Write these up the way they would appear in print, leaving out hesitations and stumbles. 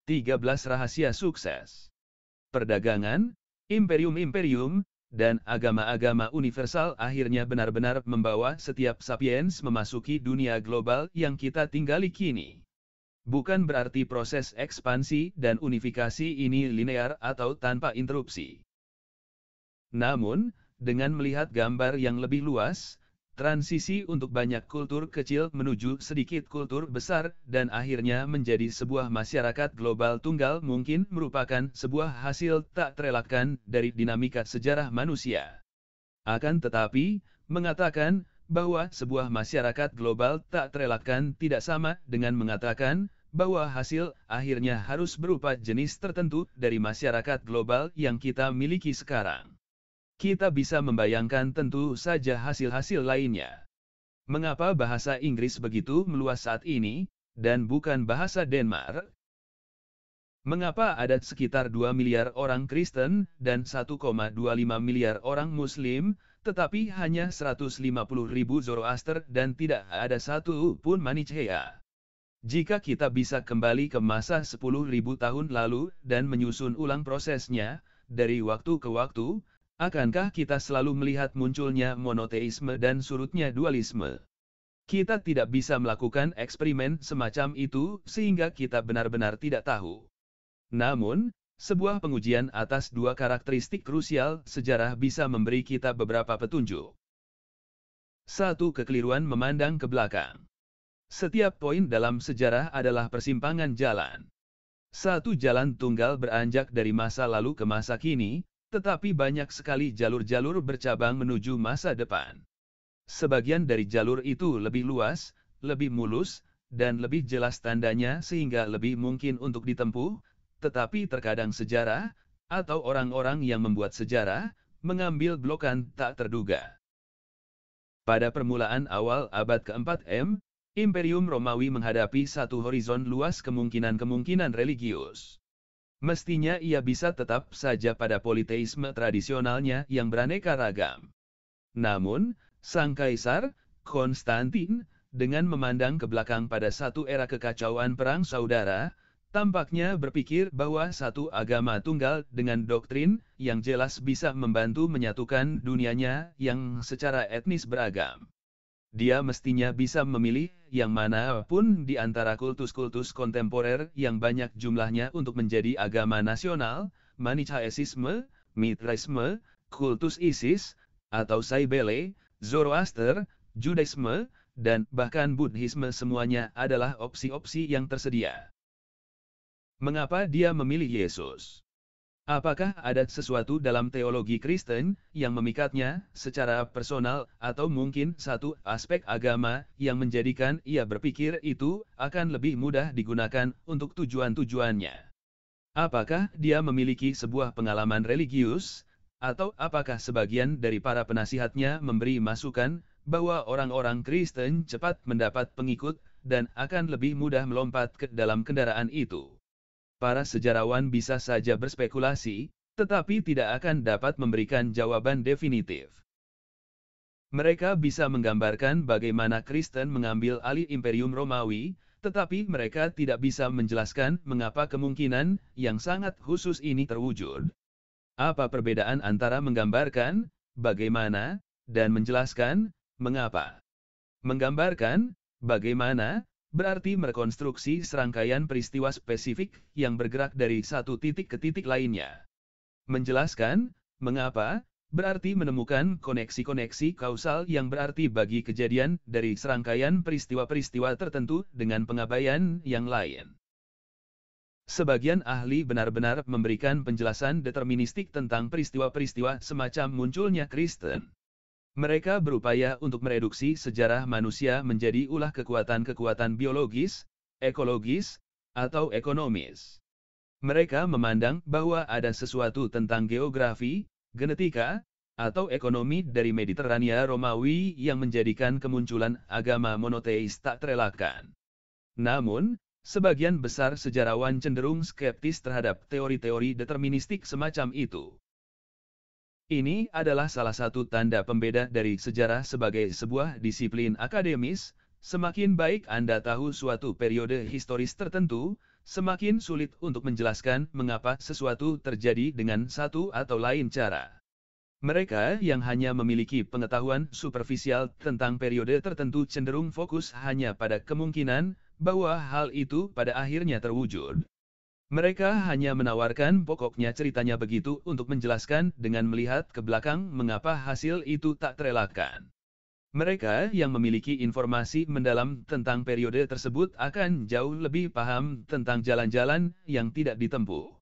13 rahasia sukses. Perdagangan, imperium-imperium, dan agama-agama universal akhirnya benar-benar membawa setiap sapiens memasuki dunia global yang kita tinggali kini. Bukan berarti proses ekspansi dan unifikasi ini linear atau tanpa interupsi. Namun, dengan melihat gambar yang lebih luas, transisi untuk banyak kultur kecil menuju sedikit kultur besar dan akhirnya menjadi sebuah masyarakat global tunggal mungkin merupakan sebuah hasil tak terelakkan dari dinamika sejarah manusia. Akan tetapi, mengatakan bahwa sebuah masyarakat global tak terelakkan tidak sama dengan mengatakan bahwa hasil akhirnya harus berupa jenis tertentu dari masyarakat global yang kita miliki sekarang. Kita bisa membayangkan tentu saja hasil-hasil lainnya. Mengapa bahasa Inggris begitu meluas saat ini, dan bukan bahasa Denmark? Mengapa ada sekitar 2 miliar orang Kristen dan 1,25 miliar orang Muslim, tetapi hanya 150.000 Zoroaster dan tidak ada satu pun Manichaea? Jika kita bisa kembali ke masa 10.000 tahun lalu dan menyusun ulang prosesnya, dari waktu ke waktu, akankah kita selalu melihat munculnya monoteisme dan surutnya dualisme? Kita tidak bisa melakukan eksperimen semacam itu sehingga kita benar-benar tidak tahu. Namun, sebuah pengujian atas dua karakteristik krusial sejarah bisa memberi kita beberapa petunjuk. 1. Kekeliruan memandang ke belakang. Setiap poin dalam sejarah adalah persimpangan jalan. Satu jalan tunggal beranjak dari masa lalu ke masa kini, tetapi banyak sekali jalur-jalur bercabang menuju masa depan. Sebagian dari jalur itu lebih luas, lebih mulus, dan lebih jelas tandanya sehingga lebih mungkin untuk ditempuh, tetapi terkadang sejarah, atau orang-orang yang membuat sejarah, mengambil blokan tak terduga. Pada permulaan awal abad ke-4 M, Imperium Romawi menghadapi satu horizon luas kemungkinan-kemungkinan religius. Mestinya ia bisa tetap saja pada politeisme tradisionalnya yang beraneka ragam. Namun, sang kaisar, Konstantin, dengan memandang ke belakang pada satu era kekacauan perang saudara, tampaknya berpikir bahwa satu agama tunggal dengan doktrin yang jelas bisa membantu menyatukan dunianya yang secara etnis beragam. Dia mestinya bisa memilih yang mana pun di antara kultus-kultus kontemporer yang banyak jumlahnya untuk menjadi agama nasional, Manichaeisme, Mithraisme, kultus Isis, atau Cybele, Zoroaster, Judaisme, dan bahkan Buddhisme semuanya adalah opsi-opsi yang tersedia. Mengapa dia memilih Yesus? Apakah ada sesuatu dalam teologi Kristen yang memikatnya secara personal atau mungkin satu aspek agama yang menjadikan ia berpikir itu akan lebih mudah digunakan untuk tujuan-tujuannya? Apakah dia memiliki sebuah pengalaman religius, atau apakah sebagian dari para penasihatnya memberi masukan bahwa orang-orang Kristen cepat mendapat pengikut dan akan lebih mudah melompat ke dalam kendaraan itu? Para sejarawan bisa saja berspekulasi, tetapi tidak akan dapat memberikan jawaban definitif. Mereka bisa menggambarkan bagaimana Kristen mengambil alih Imperium Romawi, tetapi mereka tidak bisa menjelaskan mengapa kemungkinan yang sangat khusus ini terwujud. Apa perbedaan antara menggambarkan, bagaimana, dan menjelaskan, mengapa? Menggambarkan, bagaimana, berarti merekonstruksi serangkaian peristiwa spesifik yang bergerak dari satu titik ke titik lainnya. Menjelaskan, mengapa, berarti menemukan koneksi-koneksi kausal yang berarti bagi kejadian dari serangkaian peristiwa-peristiwa tertentu dengan pengabaian yang lain. Sebagian ahli benar-benar memberikan penjelasan deterministik tentang peristiwa-peristiwa semacam munculnya Kristen. Mereka berupaya untuk mereduksi sejarah manusia menjadi ulah kekuatan-kekuatan biologis, ekologis, atau ekonomis. Mereka memandang bahwa ada sesuatu tentang geografi, genetika, atau ekonomi dari Mediterania Romawi yang menjadikan kemunculan agama monoteis tak terelakkan. Namun, sebagian besar sejarawan cenderung skeptis terhadap teori-teori deterministik semacam itu. Ini adalah salah satu tanda pembeda dari sejarah sebagai sebuah disiplin akademis. Semakin baik Anda tahu suatu periode historis tertentu, semakin sulit untuk menjelaskan mengapa sesuatu terjadi dengan satu atau lain cara. Mereka yang hanya memiliki pengetahuan superficial tentang periode tertentu cenderung fokus hanya pada kemungkinan bahwa hal itu pada akhirnya terwujud. Mereka hanya menawarkan pokoknya ceritanya begitu untuk menjelaskan dengan melihat ke belakang mengapa hasil itu tak terelakkan. Mereka yang memiliki informasi mendalam tentang periode tersebut akan jauh lebih paham tentang jalan-jalan yang tidak ditempuh.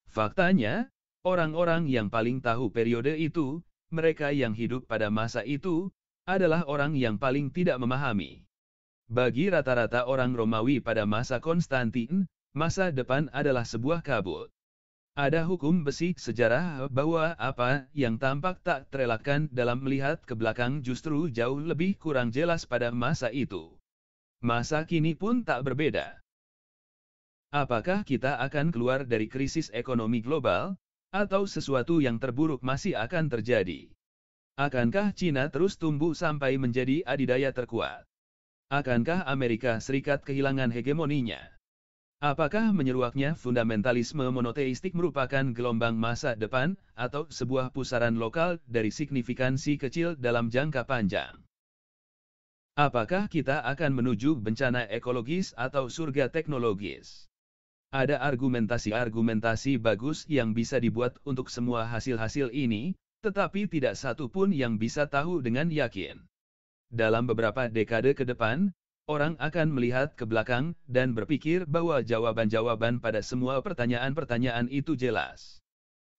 Faktanya, orang-orang yang paling tahu periode itu, mereka yang hidup pada masa itu, adalah orang yang paling tidak memahami. Bagi rata-rata orang Romawi pada masa Konstantin, masa depan adalah sebuah kabut. Ada hukum besi sejarah bahwa apa yang tampak tak terelakkan dalam melihat ke belakang justru jauh lebih kurang jelas pada masa itu. Masa kini pun tak berbeda. Apakah kita akan keluar dari krisis ekonomi global, atau sesuatu yang terburuk masih akan terjadi? Akankah Cina terus tumbuh sampai menjadi adidaya terkuat? Akankah Amerika Serikat kehilangan hegemoninya? Apakah menyeruaknya fundamentalisme monoteistik merupakan gelombang masa depan, atau sebuah pusaran lokal dari signifikansi kecil dalam jangka panjang? Apakah kita akan menuju bencana ekologis atau surga teknologis? Ada argumentasi-argumentasi bagus yang bisa dibuat untuk semua hasil-hasil ini, tetapi tidak satu pun yang bisa tahu dengan yakin. Dalam beberapa dekade ke depan, orang akan melihat ke belakang dan berpikir bahwa jawaban-jawaban pada semua pertanyaan-pertanyaan itu jelas.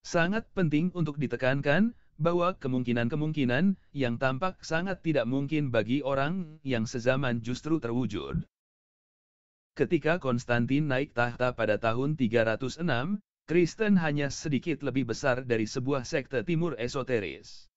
Sangat penting untuk ditekankan bahwa kemungkinan-kemungkinan yang tampak sangat tidak mungkin bagi orang yang sezaman justru terwujud. Ketika Konstantin naik tahta pada tahun 306, Kristen hanya sedikit lebih besar dari sebuah sekte timur esoteris.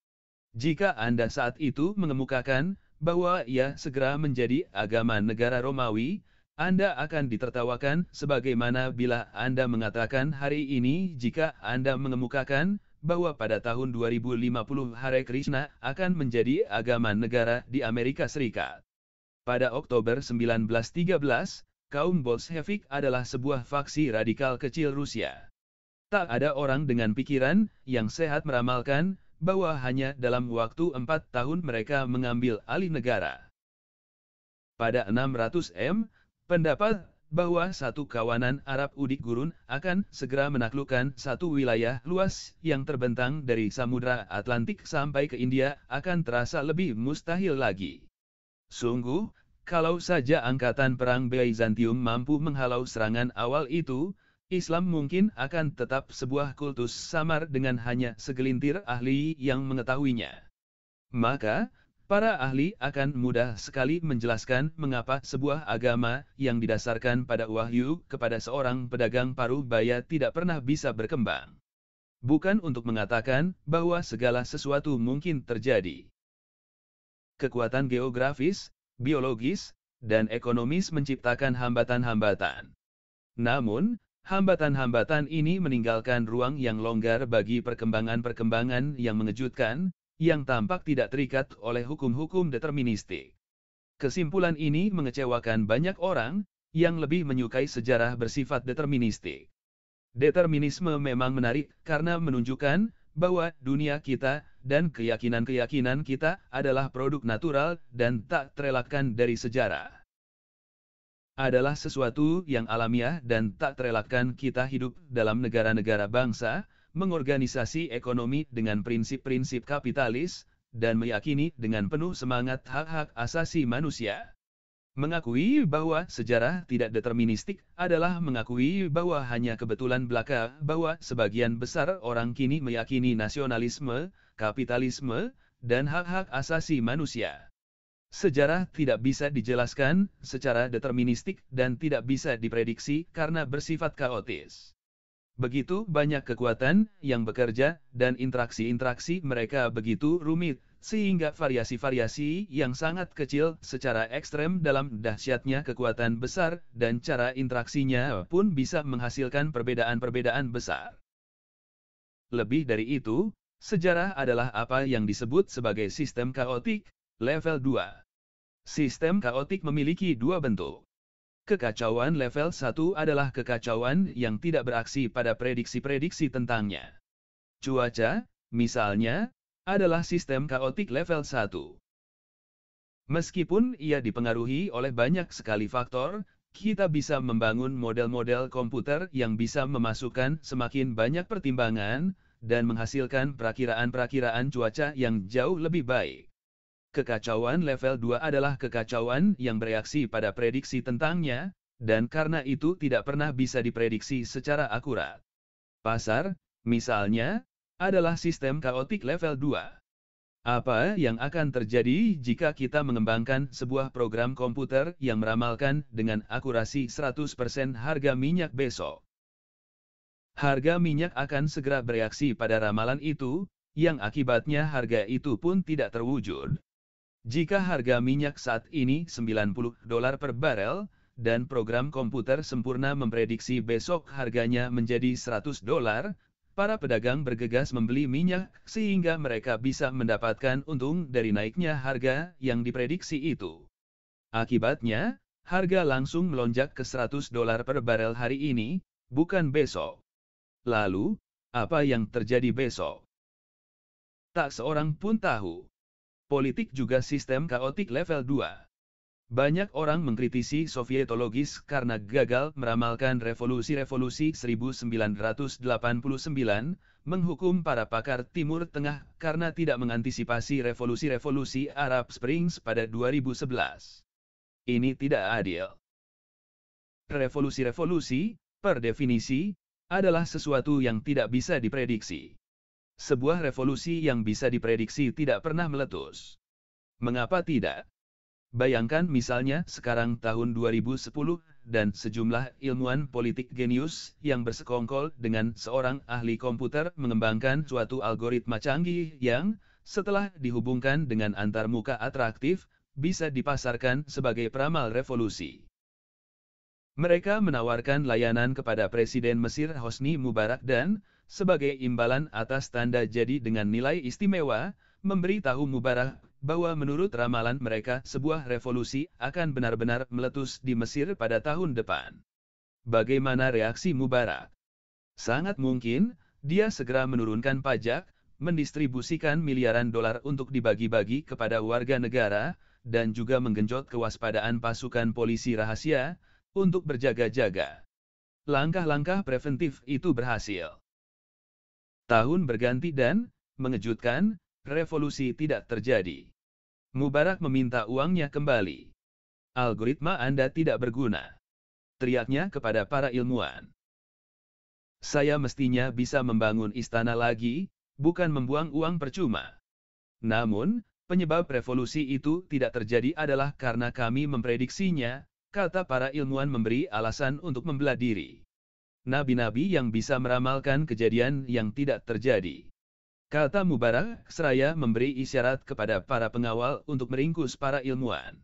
Jika Anda saat itu mengemukakan bahwa ia segera menjadi agama negara Romawi, Anda akan ditertawakan sebagaimana bila Anda mengatakan hari ini jika Anda mengemukakan bahwa pada tahun 2050 Hare Krishna akan menjadi agama negara di Amerika Serikat. Pada Oktober 1913, kaum Bolshevik adalah sebuah faksi radikal kecil Rusia. Tak ada orang dengan pikiran yang sehat meramalkan bahwa hanya dalam waktu 4 tahun mereka mengambil alih negara. Pada 600 M, pendapat bahwa satu kawanan Arab udik gurun akan segera menaklukkan satu wilayah luas yang terbentang dari Samudra Atlantik sampai ke India akan terasa lebih mustahil lagi. Sungguh, kalau saja angkatan perang Byzantium mampu menghalau serangan awal itu, Islam mungkin akan tetap sebuah kultus samar dengan hanya segelintir ahli yang mengetahuinya. Maka, para ahli akan mudah sekali menjelaskan mengapa sebuah agama yang didasarkan pada wahyu kepada seorang pedagang paruh baya tidak pernah bisa berkembang. Bukan untuk mengatakan bahwa segala sesuatu mungkin terjadi. Kekuatan geografis, biologis, dan ekonomis menciptakan hambatan-hambatan. Namun, hambatan-hambatan ini meninggalkan ruang yang longgar bagi perkembangan-perkembangan yang mengejutkan, yang tampak tidak terikat oleh hukum-hukum deterministik. Kesimpulan ini mengecewakan banyak orang, yang lebih menyukai sejarah bersifat deterministik. Determinisme memang menarik karena menunjukkan bahwa dunia kita dan keyakinan-keyakinan kita adalah produk natural dan tak terelakkan dari sejarah. Adalah sesuatu yang alamiah dan tak terelakkan kita hidup dalam negara-negara bangsa, mengorganisasi ekonomi dengan prinsip-prinsip kapitalis, dan meyakini dengan penuh semangat hak-hak asasi manusia. Mengakui bahwa sejarah tidak deterministik adalah mengakui bahwa hanya kebetulan belaka bahwa sebagian besar orang kini meyakini nasionalisme, kapitalisme, dan hak-hak asasi manusia. Sejarah tidak bisa dijelaskan secara deterministik dan tidak bisa diprediksi karena bersifat kaotis. Begitu banyak kekuatan yang bekerja dan interaksi-interaksi mereka begitu rumit, sehingga variasi-variasi yang sangat kecil secara ekstrem dalam dahsyatnya kekuatan besar dan cara interaksinya pun bisa menghasilkan perbedaan-perbedaan besar. Lebih dari itu, sejarah adalah apa yang disebut sebagai sistem kaotik, level 2. Sistem kaotik memiliki dua bentuk. Kekacauan level 1 adalah kekacauan yang tidak beraksi pada prediksi-prediksi tentangnya. Cuaca, misalnya, adalah sistem kaotik level 1. Meskipun ia dipengaruhi oleh banyak sekali faktor, kita bisa membangun model-model komputer yang bisa memasukkan semakin banyak pertimbangan, dan menghasilkan perakiraan-perakiraan cuaca yang jauh lebih baik. Kekacauan level 2 adalah kekacauan yang bereaksi pada prediksi tentangnya, dan karena itu tidak pernah bisa diprediksi secara akurat. Pasar, misalnya, adalah sistem kaotik level 2. Apa yang akan terjadi jika kita mengembangkan sebuah program komputer yang meramalkan dengan akurasi 100% harga minyak besok? Harga minyak akan segera bereaksi pada ramalan itu, yang akibatnya harga itu pun tidak terwujud. Jika harga minyak saat ini $90 per barel, dan program komputer sempurna memprediksi besok harganya menjadi $100, para pedagang bergegas membeli minyak sehingga mereka bisa mendapatkan untung dari naiknya harga yang diprediksi itu. Akibatnya, harga langsung melonjak ke $100 per barel hari ini, bukan besok. Lalu, apa yang terjadi besok? Tak seorang pun tahu. Politik juga sistem kaotik level 2. Banyak orang mengkritisi Sovietologis karena gagal meramalkan revolusi-revolusi 1989, menghukum para pakar Timur Tengah karena tidak mengantisipasi revolusi-revolusi Arab Springs pada 2011. Ini tidak adil. Revolusi-revolusi, per definisi, adalah sesuatu yang tidak bisa diprediksi. Sebuah revolusi yang bisa diprediksi tidak pernah meletus. Mengapa tidak? Bayangkan misalnya sekarang tahun 2010, dan sejumlah ilmuwan politik genius yang bersekongkol dengan seorang ahli komputer mengembangkan suatu algoritma canggih yang, setelah dihubungkan dengan antarmuka atraktif, bisa dipasarkan sebagai peramal revolusi. Mereka menawarkan layanan kepada Presiden Mesir Hosni Mubarak dan, sebagai imbalan atas tanda jadi dengan nilai istimewa, memberitahu Mubarak bahwa menurut ramalan mereka sebuah revolusi akan benar-benar meletus di Mesir pada tahun depan. Bagaimana reaksi Mubarak? Sangat mungkin, dia segera menurunkan pajak, mendistribusikan miliaran dolar untuk dibagi-bagi kepada warga negara, dan juga menggenjot kewaspadaan pasukan polisi rahasia, untuk berjaga-jaga. Langkah-langkah preventif itu berhasil. Tahun berganti dan, mengejutkan, revolusi tidak terjadi. Mubarak meminta uangnya kembali. Algoritma Anda tidak berguna. Teriaknya kepada para ilmuwan. Saya mestinya bisa membangun istana lagi, bukan membuang uang percuma. Namun, penyebab revolusi itu tidak terjadi adalah karena kami memprediksinya, kata para ilmuwan memberi alasan untuk membelah diri. Nabi-nabi yang bisa meramalkan kejadian yang tidak terjadi. Kata Mubarak, seraya memberi isyarat kepada para pengawal untuk meringkus para ilmuwan.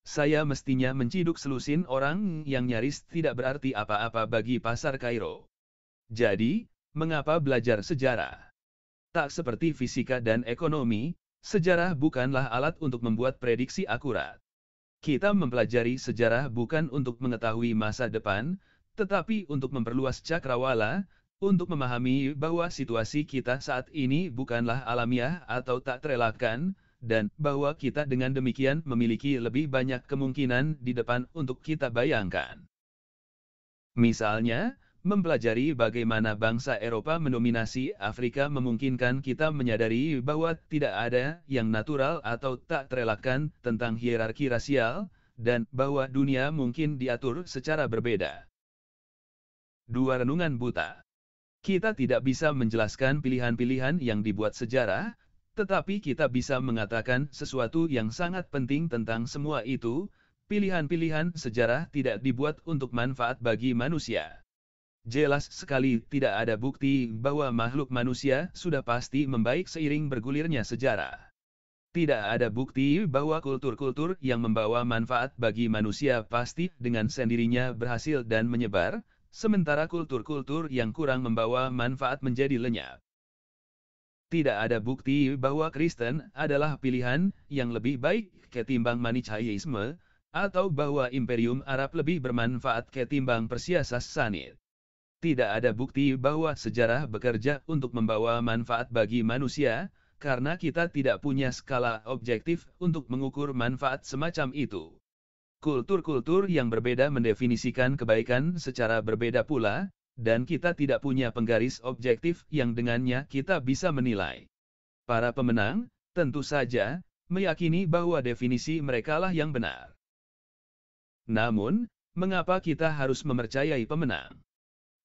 Saya mestinya menciduk selusin orang yang nyaris tidak berarti apa-apa bagi pasar Kairo. Jadi, mengapa belajar sejarah? Tak seperti fisika dan ekonomi, sejarah bukanlah alat untuk membuat prediksi akurat. Kita mempelajari sejarah bukan untuk mengetahui masa depan, tetapi untuk memperluas cakrawala, untuk memahami bahwa situasi kita saat ini bukanlah alamiah atau tak terelakkan, dan bahwa kita dengan demikian memiliki lebih banyak kemungkinan di depan untuk kita bayangkan. Misalnya, mempelajari bagaimana bangsa Eropa mendominasi Afrika memungkinkan kita menyadari bahwa tidak ada yang natural atau tak terelakkan tentang hierarki rasial, dan bahwa dunia mungkin diatur secara berbeda. Dua renungan buta. Kita tidak bisa menjelaskan pilihan-pilihan yang dibuat sejarah, tetapi kita bisa mengatakan sesuatu yang sangat penting tentang semua itu. Pilihan-pilihan sejarah tidak dibuat untuk manfaat bagi manusia. Jelas sekali tidak ada bukti bahwa makhluk manusia sudah pasti membaik seiring bergulirnya sejarah. Tidak ada bukti bahwa kultur-kultur yang membawa manfaat bagi manusia pasti dengan sendirinya berhasil dan menyebar, sementara kultur-kultur yang kurang membawa manfaat menjadi lenyap. Tidak ada bukti bahwa Kristen adalah pilihan yang lebih baik ketimbang Manichaeisme, atau bahwa Imperium Arab lebih bermanfaat ketimbang Persia Sassanid. Tidak ada bukti bahwa sejarah bekerja untuk membawa manfaat bagi manusia, karena kita tidak punya skala objektif untuk mengukur manfaat semacam itu. Kultur-kultur yang berbeda mendefinisikan kebaikan secara berbeda pula, dan kita tidak punya penggaris objektif yang dengannya kita bisa menilai. Para pemenang, tentu saja, meyakini bahwa definisi merekalah yang benar. Namun, mengapa kita harus mempercayai pemenang?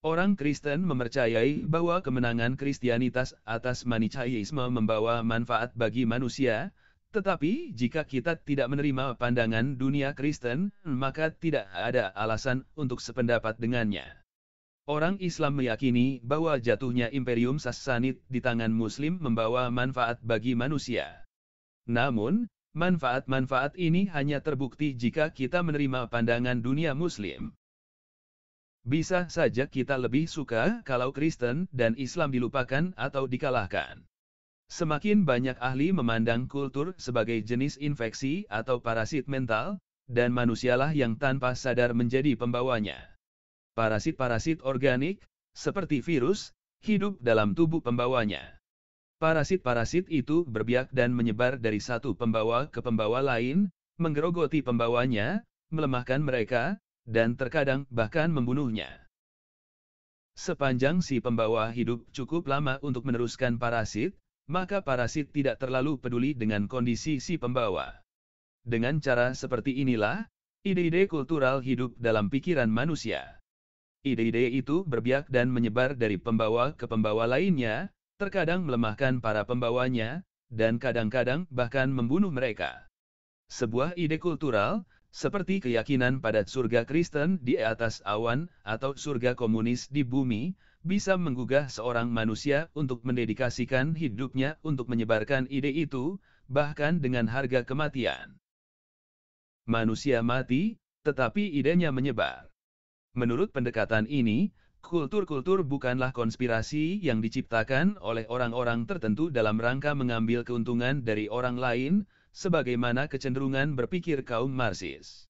Orang Kristen mempercayai bahwa kemenangan Kristianitas atas Manichaeisme membawa manfaat bagi manusia, tetapi jika kita tidak menerima pandangan dunia Kristen, maka tidak ada alasan untuk sependapat dengannya. Orang Islam meyakini bahwa jatuhnya Imperium Sassanid di tangan Muslim membawa manfaat bagi manusia. Namun, manfaat-manfaat ini hanya terbukti jika kita menerima pandangan dunia Muslim. Bisa saja kita lebih suka kalau Kristen dan Islam dilupakan atau dikalahkan. Semakin banyak ahli memandang kultur sebagai jenis infeksi atau parasit mental, dan manusialah yang tanpa sadar menjadi pembawanya. Parasit-parasit organik, seperti virus, hidup dalam tubuh pembawanya. Parasit-parasit itu berbiak dan menyebar dari satu pembawa ke pembawa lain, menggerogoti pembawanya, melemahkan mereka, dan terkadang bahkan membunuhnya. Sepanjang si pembawa hidup cukup lama untuk meneruskan parasit, maka parasit tidak terlalu peduli dengan kondisi si pembawa. Dengan cara seperti inilah, ide-ide kultural hidup dalam pikiran manusia. Ide-ide itu berbiak dan menyebar dari pembawa ke pembawa lainnya, terkadang melemahkan para pembawanya, dan kadang-kadang bahkan membunuh mereka. Sebuah ide kultural, seperti keyakinan pada surga Kristen di atas awan atau surga komunis di bumi, bisa menggugah seorang manusia untuk mendedikasikan hidupnya untuk menyebarkan ide itu, bahkan dengan harga kematian. Manusia mati, tetapi idenya menyebar. Menurut pendekatan ini, kultur-kultur bukanlah konspirasi yang diciptakan oleh orang-orang tertentu dalam rangka mengambil keuntungan dari orang lain, sebagaimana kecenderungan berpikir kaum Marxis.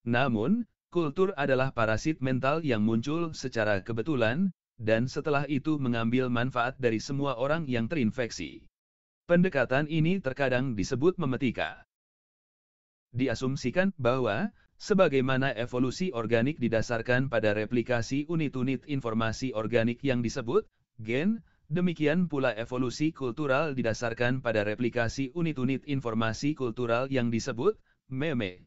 Namun, kultur adalah parasit mental yang muncul secara kebetulan, dan setelah itu mengambil manfaat dari semua orang yang terinfeksi. Pendekatan ini terkadang disebut memetika. Diasumsikan bahwa, sebagaimana evolusi organik didasarkan pada replikasi unit-unit informasi organik yang disebut gen, demikian pula evolusi kultural didasarkan pada replikasi unit-unit informasi kultural yang disebut meme.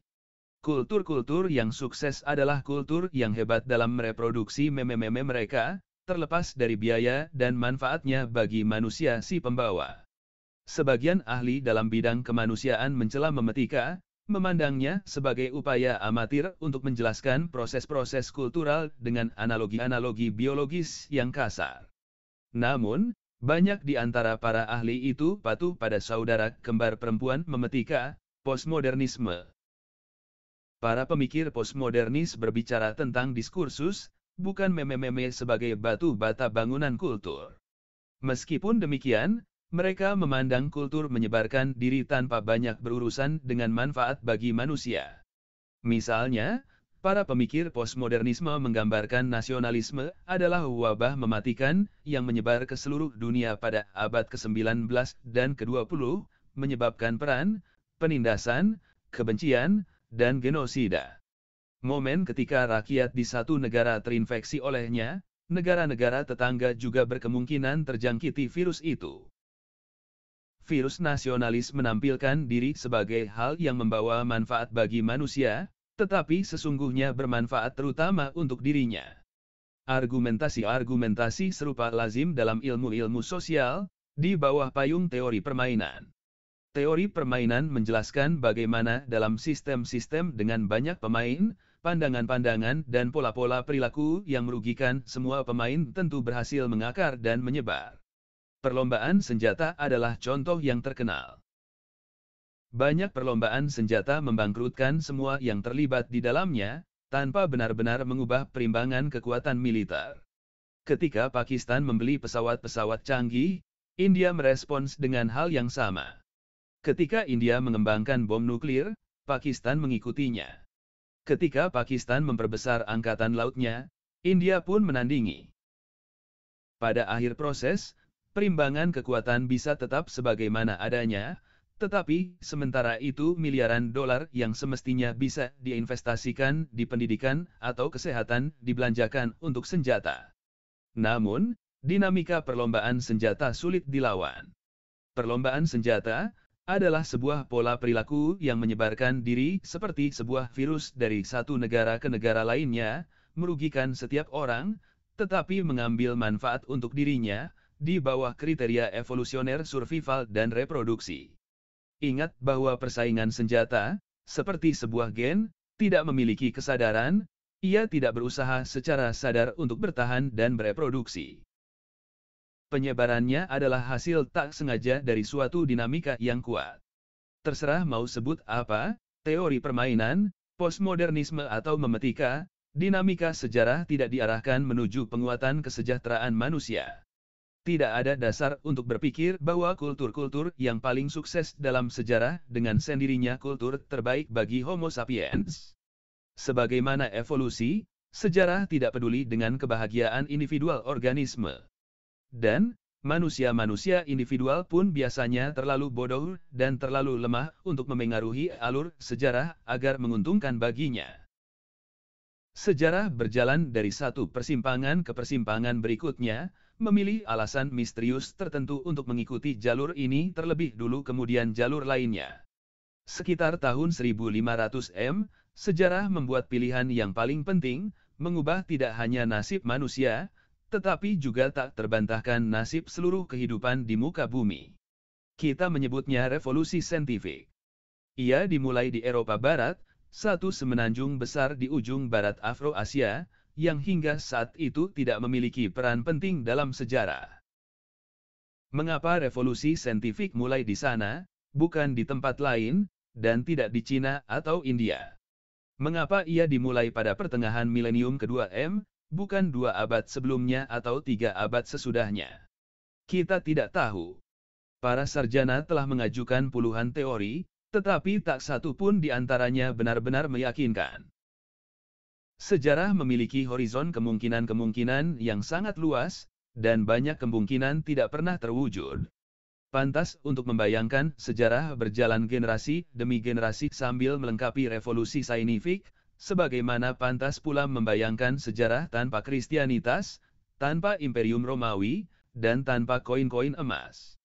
Kultur-kultur yang sukses adalah kultur yang hebat dalam mereproduksi meme-meme mereka, terlepas dari biaya dan manfaatnya bagi manusia si pembawa. Sebagian ahli dalam bidang kemanusiaan mencela memetika, memandangnya sebagai upaya amatir untuk menjelaskan proses-proses kultural dengan analogi-analogi biologis yang kasar. Namun, banyak di antara para ahli itu patuh pada saudara kembar perempuan memetika, postmodernisme. Para pemikir postmodernis berbicara tentang diskursus, bukan meme-meme sebagai batu bata bangunan kultur. Meskipun demikian, mereka memandang kultur menyebarkan diri tanpa banyak berurusan dengan manfaat bagi manusia. Misalnya, para pemikir postmodernisme menggambarkan nasionalisme adalah wabah mematikan yang menyebar ke seluruh dunia pada abad ke-19 dan ke-20, menyebabkan perang, penindasan, kebencian, dan genosida. Momen ketika rakyat di satu negara terinfeksi olehnya, negara-negara tetangga juga berkemungkinan terjangkiti virus itu. Virus nasionalis menampilkan diri sebagai hal yang membawa manfaat bagi manusia, tetapi sesungguhnya bermanfaat terutama untuk dirinya. Argumentasi-argumentasi serupa lazim dalam ilmu-ilmu sosial, di bawah payung teori permainan. Teori permainan menjelaskan bagaimana dalam sistem-sistem dengan banyak pemain, pandangan-pandangan dan pola-pola perilaku yang merugikan semua pemain tentu berhasil mengakar dan menyebar. Perlombaan senjata adalah contoh yang terkenal. Banyak perlombaan senjata membangkrutkan semua yang terlibat di dalamnya, tanpa benar-benar mengubah perimbangan kekuatan militer. Ketika Pakistan membeli pesawat-pesawat canggih, India merespons dengan hal yang sama. Ketika India mengembangkan bom nuklir, Pakistan mengikutinya. Ketika Pakistan memperbesar angkatan lautnya, India pun menandingi. Pada akhir proses, perimbangan kekuatan bisa tetap sebagaimana adanya, tetapi sementara itu miliaran dolar yang semestinya bisa diinvestasikan di pendidikan atau kesehatan dibelanjakan untuk senjata. Namun, dinamika perlombaan senjata sulit dilawan. Perlombaan senjata adalah sebuah pola perilaku yang menyebarkan diri seperti sebuah virus dari satu negara ke negara lainnya, merugikan setiap orang, tetapi mengambil manfaat untuk dirinya, di bawah kriteria evolusioner survival dan reproduksi. Ingat bahwa persaingan senjata, seperti sebuah gen, tidak memiliki kesadaran, ia tidak berusaha secara sadar untuk bertahan dan bereproduksi. Penyebarannya adalah hasil tak sengaja dari suatu dinamika yang kuat. Terserah mau sebut apa, teori permainan, postmodernisme atau memetika, dinamika sejarah tidak diarahkan menuju penguatan kesejahteraan manusia. Tidak ada dasar untuk berpikir bahwa kultur-kultur yang paling sukses dalam sejarah dengan sendirinya kultur terbaik bagi Homo sapiens. Sebagaimana evolusi, sejarah tidak peduli dengan kebahagiaan individual organisme. Dan, manusia-manusia individual pun biasanya terlalu bodoh dan terlalu lemah untuk memengaruhi alur sejarah agar menguntungkan baginya. Sejarah berjalan dari satu persimpangan ke persimpangan berikutnya, memilih alasan misterius tertentu untuk mengikuti jalur ini terlebih dulu kemudian jalur lainnya. Sekitar tahun 1500 M, sejarah membuat pilihan yang paling penting, mengubah tidak hanya nasib manusia, tetapi juga tak terbantahkan nasib seluruh kehidupan di muka bumi. Kita menyebutnya revolusi saintifik. Ia dimulai di Eropa Barat, satu semenanjung besar di ujung barat Afro-Asia, yang hingga saat itu tidak memiliki peran penting dalam sejarah. Mengapa revolusi saintifik mulai di sana, bukan di tempat lain, dan tidak di Cina atau India? Mengapa ia dimulai pada pertengahan milenium kedua M, bukan 2 abad sebelumnya atau 3 abad sesudahnya? Kita tidak tahu. Para sarjana telah mengajukan puluhan teori, tetapi tak satu pun di antaranya benar-benar meyakinkan. Sejarah memiliki horizon kemungkinan-kemungkinan yang sangat luas, dan banyak kemungkinan tidak pernah terwujud. Pantas untuk membayangkan sejarah berjalan generasi demi generasi sambil melengkapi revolusi saintifik, sebagaimana pantas pula membayangkan sejarah tanpa Kristianitas, tanpa Imperium Romawi, dan tanpa koin-koin emas.